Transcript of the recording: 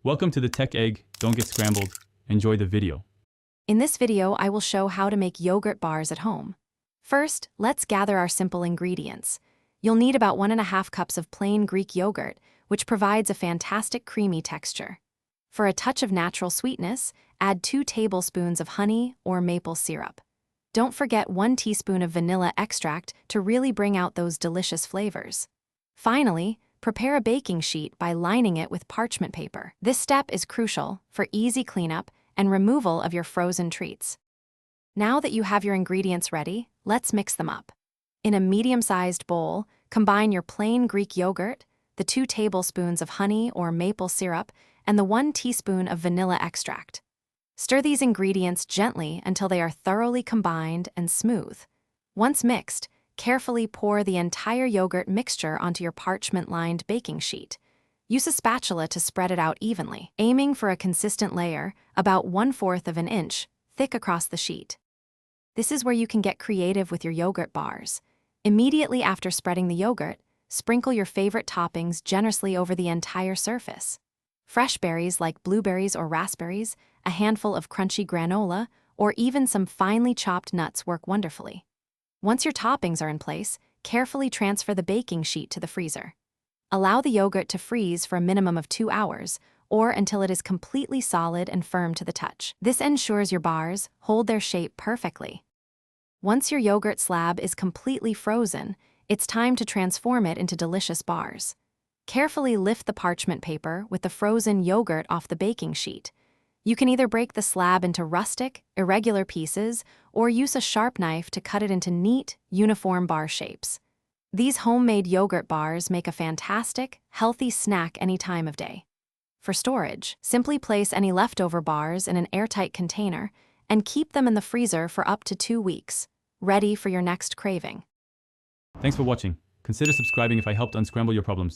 Welcome to the Tech Egg. Don't get scrambled. Enjoy the video. In this video, I will show how to make yogurt bars at home. First, let's gather our simple ingredients. You'll need about 1.5 cups of plain Greek yogurt, which provides a fantastic creamy texture. For a touch of natural sweetness, add 2 tablespoons of honey or maple syrup. Don't forget 1 teaspoon of vanilla extract to really bring out those delicious flavors. Finally, prepare a baking sheet by lining it with parchment paper. This step is crucial for easy cleanup and removal of your frozen treats. Now that you have your ingredients ready, let's mix them up. In a medium-sized bowl, combine your plain Greek yogurt, the 2 tablespoons of honey or maple syrup, and the 1 teaspoon of vanilla extract. Stir these ingredients gently until they are thoroughly combined and smooth. Once mixed, carefully pour the entire yogurt mixture onto your parchment-lined baking sheet. Use a spatula to spread it out evenly, aiming for a consistent layer, about 1/4 of an inch, thick across the sheet. This is where you can get creative with your yogurt bars. Immediately after spreading the yogurt, sprinkle your favorite toppings generously over the entire surface. Fresh berries like blueberries or raspberries, a handful of crunchy granola, or even some finely chopped nuts work wonderfully. Once your toppings are in place, carefully transfer the baking sheet to the freezer. Allow the yogurt to freeze for a minimum of 2 hours, or until it is completely solid and firm to the touch. This ensures your bars hold their shape perfectly. Once your yogurt slab is completely frozen, it's time to transform it into delicious bars. Carefully lift the parchment paper with the frozen yogurt off the baking sheet. You can either break the slab into rustic, irregular pieces, or use a sharp knife to cut it into neat, uniform bar shapes. These homemade yogurt bars make a fantastic, healthy snack any time of day. For storage, simply place any leftover bars in an airtight container and keep them in the freezer for up to 2 weeks, ready for your next craving. Thanks for watching. Consider subscribing if I helped unscramble your problems.